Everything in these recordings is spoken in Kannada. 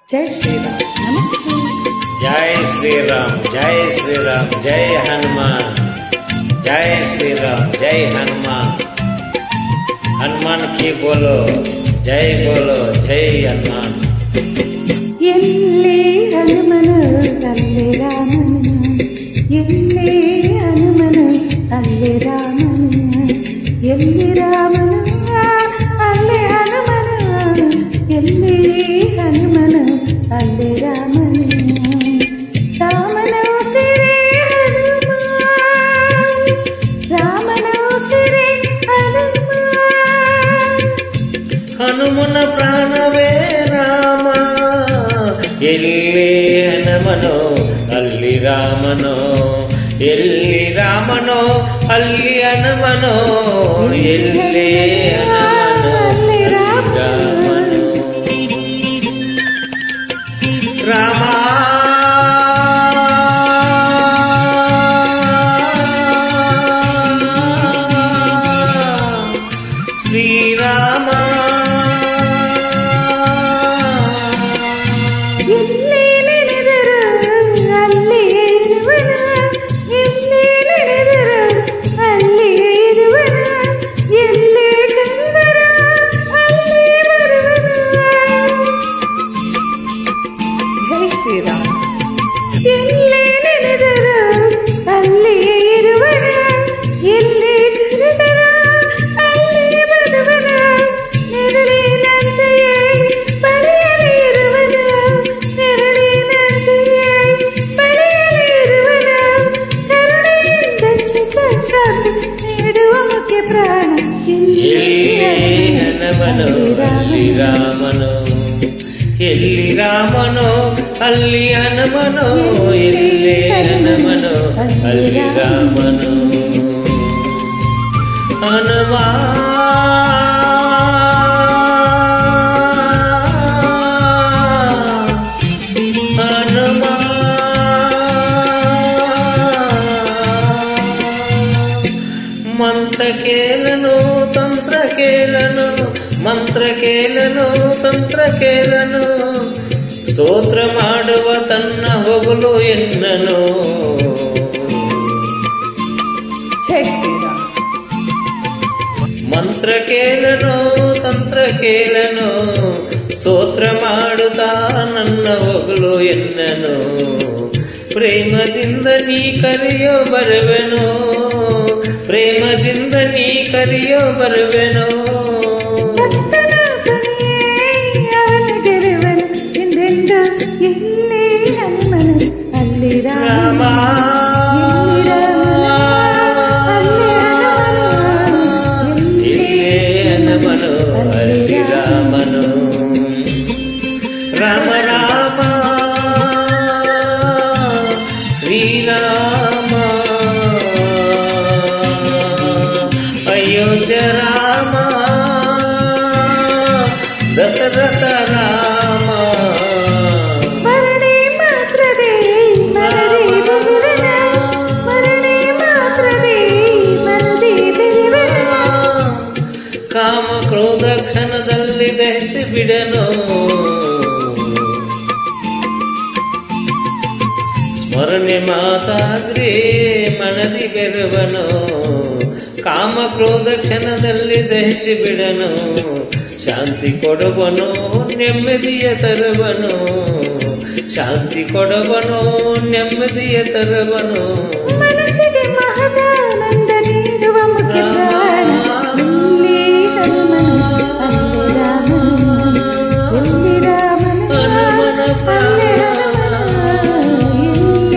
जय श्री राम। नमस्ते। जय श्री राम, जय श्री राम, जय हनुमान। जय श्री राम, जय हनुमान। हनुमान की बोलो, जय हनुमान। ಎಲ್ಲಿ ಹನುಮನು ಅಲ್ಲಿ ರಾಮನು, ಎಲ್ಲಿ ಹನುಮನು ಅಲ್ಲಿ ರಾಮನು, ಎಲ್ಲಿ ರಾಮನು ಅಲ್ಲಿ ಹನುಮನು, ಎಲ್ಲಿ ಹನುಮನು ಅಲ್ಲಿ ರಾಮನು. ರಾಮನ ಉಸಿರೇ ಹನುಮ, ರಾಮನ ಉಸಿರೇ ಹನುಮ. ಹನುಮನ ಪ್ರಾಣವೇ ರಾಮ, ಎಲ್ಲಿ ಹನುಮನೋ ಅಲ್ಲಿ ರಾಮನೋ, ಎಲ್ಲಿ ರಾಮನೋ ಅಲ್ಲಿ ಹನುಮನೋ, ಎಲ್ಲಿ ಹನುಮನೋ ಅಲ್ಲಿ ರಾಮನೋ. ರಾಮ ಶ್ರೀರಾಮ ಎಲ್ಲಿ ನಡೆದರು ಅಲ್ಲಿ ಇರುವನು, ಎಲ್ಲಿ ನಡೆದರು ಅಲ್ಲಿ ಇರುವನು, ಎಲ್ಲಿ ಕಂದರು ಅಲ್ಲಿ ಬರುವನು. ಜೈ ಶ್ರೀರಾಮ್. ಎಲ್ಲಿ ನಡೆದರು ಅಲ್ಲಿ ಇರುವನು, ಎಲ್ಲಿ ಕರೆದರು ಅಲ್ಲಿ ಬರುವನು. ನೆರಳಿನಂತೆಯೇ ಬಳಿಯಲಿ ಇರುವನು, ನೆರಳಿನಂತೆಯೇ ಬಳಿಯಲಿ ಇರುವನು. ಕರುಣೆಯಿಂದ ಸುಖ ಶಾಂತಿ ನೀಡುವ ಮುಖ್ಯ ಪ್ರಾಣ. ಎಲ್ಲಿ ಹನುಮನೋ ಅಲ್ಲಿ ರಾಮನೋ, ಎಲ್ಲಿ ರಾಮನೋ ಅಲ್ಲಿ ಹನುಮನೋ, ಎಲ್ಲಿ ಹನುಮನೋ ಅಲ್ಲಿ ರಾಮನೋ. ಹನುಮ ಹನುಮ ಮಂತ್ರ ಕೇಳನು ತಂತ್ರ ಕೇಳನು, ಮಂತ್ರ ಕೇಳನು ತಂತ್ರ ಕೇಳನು, ಸ್ತೋತ್ರ ಮಾಡುವ ತನ್ನ ಹೊಗಳು ಎನ್ನನು. ಜೈ ಶ್ರೀರಾಮ್. ಮಂತ್ರ ಕೇಳನು ತಂತ್ರ ಕೇಳನು, ಸ್ತೋತ್ರ ಮಾಡುತ್ತಾ ನನ್ನ ಹೊಗಳು ಎನ್ನನು. ಪ್ರೇಮದಿಂದ ನೀ ಕರೆಯೋ ಬರುವೆನು, ಪ್ರೇಮದಿಂದ ನೀ ಕರೆಯೋ ಬರುವೆನು. ಭಕ್ತನ ಕೊನೆಯೇ ಅವನ ಗೆಲುವನು ಎಂದೆಂದು. ಎಲ್ಲಿ ಹನುಮನು ಅಲ್ಲಿ ರಾಮ, ಇಲ್ಲೇ ಹನುಮನು ಅಲ್ಲಿ ರಾಮನು. ರಾಮ ರಾಮ ಶ್ರೀರಾಮ, ಅಯೋಧ್ಯ ರಾಮ ದಶರಥ ರಾಮ. ಸ್ಮರಣೆ ಮಾತ್ರವೇ ಮನದಿ ಬೆರೆವನ, ಸ್ಮರಣೆ ಮಾತ್ರವೇ ಮನದಿ ಬೆರೆವನ. ಕಾಮ ಕ್ರೋಧ ಕ್ಷಣದಲ್ಲಿ ದಹಿಸಿ ಬಿಡನು, ಸ್ಮರಣೆ ಮಾತಾದ್ರೆ ಮನದಿ ಬೆರುವನು. ಕಾಮ ಕ್ರೋಧ ಕ್ಷಣದಲ್ಲಿ ದಹಿಸಿ ಬಿಡನು, ಶಾಂತಿ ಕೊಡುವನು ನೆಮ್ಮದಿಯ ತರುವನು, ಶಾಂತಿ ಕೊಡುವನು ನೆಮ್ಮದಿಯ ತರುವನು. ಮನಸ್ಸಿಗೆ ಮಹದಾನಂದ ನೀಡುವ ಮುಖ್ಯ ಪ್ರಾಣ. ಎಲ್ಲಿ ಹನುಮನು ಅಲ್ಲಿ ರಾಮನು, ಎಲ್ಲಿ ರಾಮನು ಹನುಮನ ಅಲ್ಲಿ ಹನುಮನು,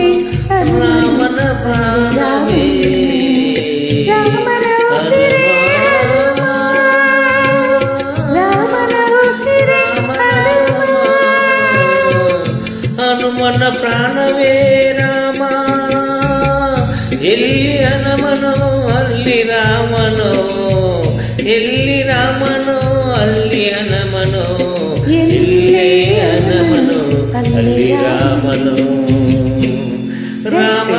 ಎಲ್ಲಿ ರಾಮನ ಪ್ರಾಣವೇ ರಾಮನ ಉಸಿರೇ ಹನುಮ, ರಾಮನ ಉಸಿರೇ ಹನುಮ. ಹನುಮನ ಪ್ರಾಣವೇ ರಾಮ, ಎಲ್ಲಿ ಹನುಮನೋ ಅಲ್ಲಿ ರಾಮನೋ, ಎಲ್ಲಿ ರಾಮನೋ ಅಲ್ಲಿ ಹನುಮನೋ, ಎಲ್ಲಿ ಹನುಮನೋ ಅಲ್ಲಿ ರಾಮನೋ. ರಾಮ